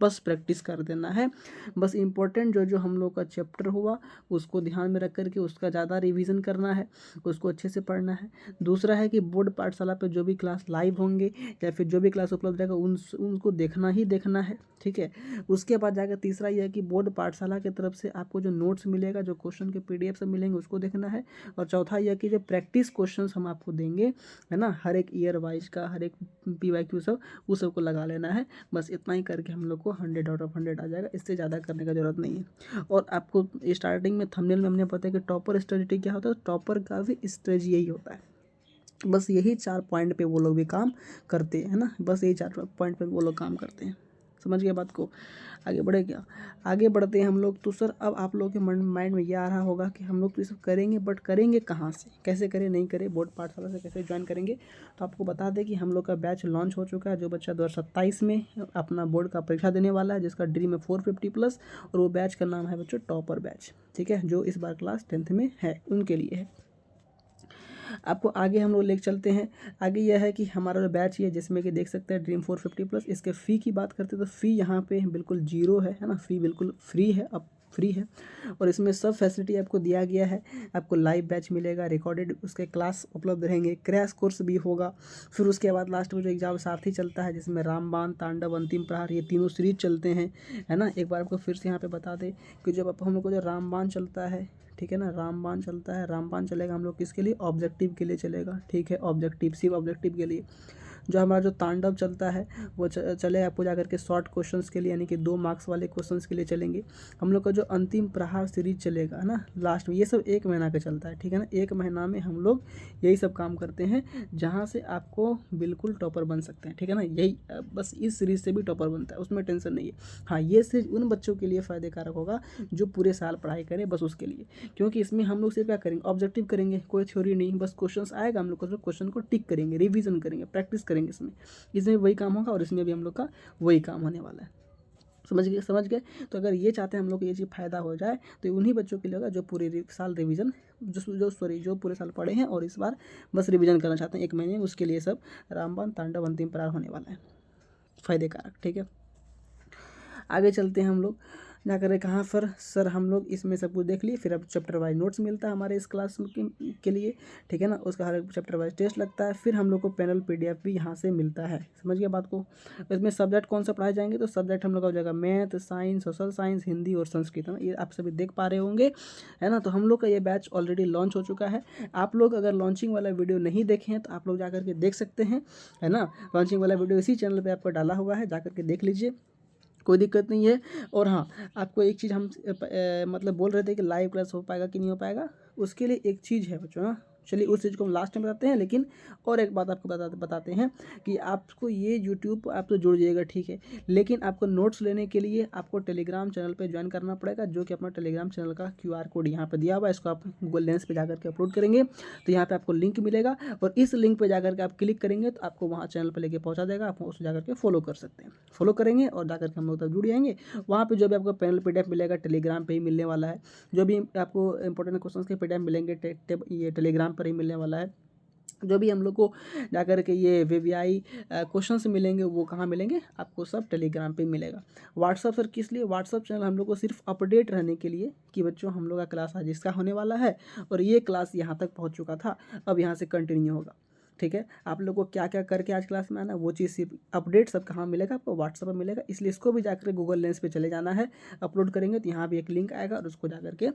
Speaker 1: बस प्रैक्टिस कर देना है। बस इम्पोर्टेंट जो हम लोग का चैप्टर हुआ उसको ध्यान में रख करके उसका ज़्यादा रिवीजन करना है, उसको अच्छे से पढ़ना है। दूसरा है कि बोर्ड पाठशाला पे जो भी क्लास लाइव होंगे या फिर जो भी क्लास उपलब्ध रहेगा उनको देखना ही देखना है, ठीक है। उसके बाद जाकर तीसरा यह है कि बोर्ड पाठशाला की तरफ से आपको जो नोट्स मिलेगा, जो क्वेश्चन के PDF सब मिलेंगे उसको देखना है। और चौथा यह कि जो प्रैक्टिस क्वेश्चन हम आपको देंगे है ना, हर एक ईयर वाइज का, हर एक PYQ सब उस सबको लगा लेना है। बस इतना ही करके हम लोग को 100 आउट ऑफ 100 आ जाएगा, इससे ज़्यादा करने का ज़रूरत नहीं है। और आपको स्टार्टिंग में थंबनेल में हमने पता है कि टॉपर स्ट्रेटजी क्या होता है, टॉपर का भी स्ट्रेटजी यही होता है। बस यही 4 पॉइंट पे वो लोग भी काम करते हैं ना, बस यही 4 पॉइंट पे वो लोग काम करते हैं, समझ गए बात को। आगे बढ़े क्या, आगे बढ़ते हैं हम लोग। तो सर अब आप लोगों के माइंड में ये आ रहा होगा कि हम लोग तो ये सब करेंगे, बट करेंगे कहाँ से, कैसे करें, नहीं करें, बोर्ड पाठशाला से कैसे ज्वाइन करेंगे। तो आपको बता दें कि हम लोग का बैच लॉन्च हो चुका है, जो बच्चा 2027 में अपना बोर्ड का परीक्षा देने वाला है, जिसका ड्रीम है 450+, और वो बैच का नाम है बच्चों टॉपर बैच, ठीक है, जो इस बार क्लास 10th में है उनके लिए है। आपको आगे हम लोग लेके चलते हैं। आगे यह है कि हमारा जो बैच है जिसमें कि देख सकते हैं ड्रीम 450+, इसके फ़ी की बात करते हैं तो फ़ी यहाँ पे बिल्कुल 0 है ना, फ़ी बिल्कुल फ्री है, अब फ्री है। और इसमें सब फैसिलिटी आपको दिया गया है, आपको लाइव बैच मिलेगा, रिकॉर्डेड उसके क्लास उपलब्ध रहेंगे, क्रैश कोर्स भी होगा। फिर उसके बाद लास्ट में जो एग्जाम सारथी चलता है, जिसमें रामबाण, तांडव, अंतिम प्रहार, ये तीनों सीरीज चलते हैं, है ना। एक बार आपको फिर से यहाँ पे बता दें कि जब हम लोग को जो रामबाण चलता है, ठीक है ना, रामबाण चलता है, रामबाण चलेगा हम लोग किसके लिए, ऑब्जेक्टिव के लिए चलेगा, ठीक है, ऑब्जेक्टिव, सिर्फ ऑब्जेक्टिव के लिए। जो हमारा जो तांडव चलता है वो चले आपको जा करके शॉर्ट क्वेश्चंस के लिए, यानी कि 2 मार्क्स वाले क्वेश्चंस के लिए चलेंगे। हम लोग का जो अंतिम प्रहार सीरीज चलेगा ना लास्ट में, ये सब 1 महीना का चलता है, ठीक है ना। 1 महीना में हम लोग यही सब काम करते हैं जहाँ से आपको बिल्कुल टॉपर बन सकते हैं, ठीक है ना। यही बस इस सीरीज से भी टॉपर बनता है, उसमें टेंशन नहीं है। हाँ, ये सीरीज उन बच्चों के लिए फ़ायदेकारक होगा जो पूरे साल पढ़ाई करें, बस उसके लिए। क्योंकि इसमें हम लोग सिर्फ क्या करेंगे, ऑब्जेक्टिव करेंगे, कोई थ्योरी नहीं, बस क्वेश्चंस आएगा, हम लोग को क्वेश्चन को टिक करेंगे, रिवीजन करेंगे, प्रैक्टिस करेंगे। इसमें वही काम होगा और इसमें भी हम लोग का वही काम होने वाला है। समझ गए। तो अगर ये चाहते हैं हम लोग को ये चीज़ फ़ायदा हो जाए तो उन्हीं बच्चों के लिए होगा जो पूरे साल रिवीजन जो पूरे साल पढ़े हैं और इस बार बस रिवीजन करना चाहते हैं 1 महीने में, उसके लिए सब रामबाण तांडव अंतिम प्रहार होने वाला है, फ़ायदेकारक, ठीक है। आगे चलते हैं हम लोग जा कर कहाँ पर, सर हम लोग इसमें सब कुछ देख लिए, फिर अब चैप्टर वाइज नोट्स मिलता है हमारे इस क्लास के लिए, ठीक है ना। उसका हर चैप्टर वाइज टेस्ट लगता है, फिर हम लोग को पैनल PDF भी यहाँ से मिलता है। समझ गया बात को। इसमें सब्जेक्ट कौन सा पढ़ाए जाएंगे, तो सब्जेक्ट हम लोग का हो जाएगा math, science, social science, Hindi और संस्कृत, है ना। ये आप सभी देख पा रहे होंगे, है ना। तो हम लोग का ये बैच ऑलरेडी लॉन्च हो चुका है। आप लोग अगर लॉन्चिंग वाला वीडियो नहीं देखे हैं तो आप लोग जा करके देख सकते हैं, है ना। लॉन्चिंग वाला वीडियो इसी चैनल पर आपको डाला हुआ है, जा करके देख लीजिए, कोई दिक्कत नहीं है। और हाँ, आपको एक चीज़ हम मतलब बोल रहे थे कि लाइव क्लास हो पाएगा कि नहीं हो पाएगा, उसके लिए एक चीज़ है बच्चों, हाँ। चलिए उस चीज़ को हम लास्ट में बताते हैं, लेकिन और एक बात आपको बताते हैं कि आपको ये यूट्यूब आप तो जुड़ जाइएगा, ठीक है, लेकिन आपको नोट्स लेने के लिए आपको टेलीग्राम चैनल पे ज्वाइन करना पड़ेगा, जो कि अपना टेलीग्राम चैनल का QR कोड यहाँ पे दिया हुआ है। इसको आप गूगल लेंस पे जाकर के अपलोड करेंगे तो यहाँ पे आपको लिंक मिलेगा, और इस लिंक पे जाकर के आप क्लिक करेंगे तो आपको वहाँ चैनल पर लेके पहुँचा देगा। आप उसको जाकर के फॉलो कर सकते हैं, फॉलो करेंगे और जाकर के हम लोग तब जुड़ जाएंगे। वहाँ पे जो भी आपको पैनल PDF मिलेगा टेलीग्राम पे ही मिलने वाला है, जो भी आपको इंपॉर्टेंट क्वेश्चंस के PDF मिलेंगे ये टेलीग्राम पर ही मिलने वाला है। जो भी हम लोग को जाकर के ये VVI क्वेश्चंस मिलेंगे वो कहाँ मिलेंगे, आपको सब टेलीग्राम पे मिलेगा। व्हाट्सअप सर किस लिए, व्हाट्सअप चैनल हम लोग को सिर्फ अपडेट रहने के लिए कि बच्चों हम लोग का क्लास आज इसका होने वाला है और ये क्लास यहाँ तक पहुँच चुका था, अब यहाँ से कंटिन्यू होगा, ठीक है। आप लोग को क्या क्या करके आज क्लास में आना, वो चीज़ सिर्फ अपडेट सब कहाँ मिलेगा, आपको व्हाट्सअप पर मिलेगा। इसलिए इसको भी जाकर गूगल लेंस पे चले जाना है, अपलोड करेंगे तो यहाँ भी एक लिंक आएगा और उसको जाकर के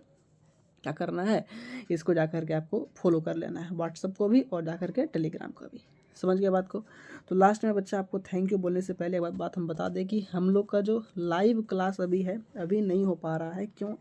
Speaker 1: क्या करना है, इसको जाकर के आपको फॉलो कर लेना है, व्हाट्सअप को भी और जाकर के टेलीग्राम को भी। समझ गया बात को। तो लास्ट में बच्चा आपको थैंक यू बोलने से पहले एक बात हम बता दें कि हम लोग का जो लाइव क्लास अभी है अभी नहीं हो पा रहा है। क्यों,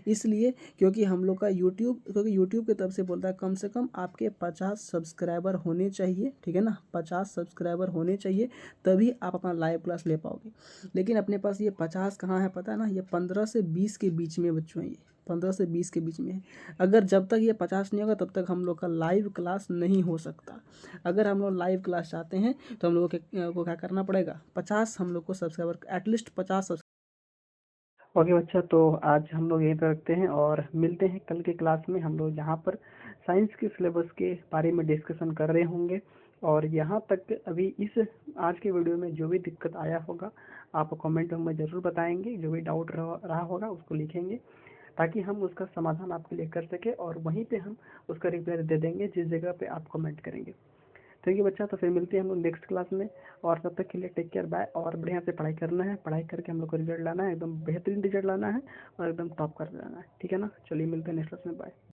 Speaker 1: इसलिए क्योंकि हम लोग का यूट्यूब की तरफ से बोलता है कम से कम आपके 50 सब्सक्राइबर होने चाहिए, ठीक है ना। 50 सब्सक्राइबर होने चाहिए तभी आप अपना लाइव क्लास ले पाओगे। लेकिन अपने पास ये 50 कहाँ है पता है ना, ये 15 से 20 के बीच में बच्चों, ये 15 से 20 के बीच में है। अगर जब तक ये 50 नहीं होगा तब तक हम लोग का लाइव क्लास नहीं हो सकता। अगर हम लोग लाइव क्लास चाहते हैं तो हम लोगों को क्या करना पड़ेगा, 50 हम लोग को सब्सक्राइबर, एटलीस्ट 50। ओके बच्चा, तो आज हम लोग यहीं पर रखते हैं और मिलते हैं कल के क्लास में। हम लोग यहाँ पर साइंस के सिलेबस के बारे में डिस्कशन कर रहे होंगे। और यहाँ तक अभी इस आज के वीडियो में जो भी दिक्कत आया होगा आप कमेंट में ज़रूर बताएंगे, जो भी डाउट रहा होगा उसको लिखेंगे ताकि हम उसका समाधान आपके लिए कर सके और वहीं पे हम उसका रिप्लाई दे देंगे जिस जगह पे आप कमेंट करेंगे। ठीक है बच्चा, तो फिर मिलते हैं हम लोग नेक्स्ट क्लास में, और तब तक के लिए टेक केयर, बाय। और बढ़िया से पढ़ाई करना है, पढ़ाई करके हम लोग को रिजल्ट लाना है, एकदम बेहतरीन रिजल्ट लाना है और एकदम टॉप कर लाना है, ठीक है ना। चलिए मिलते हैं नेक्स्ट क्लास में, बाय।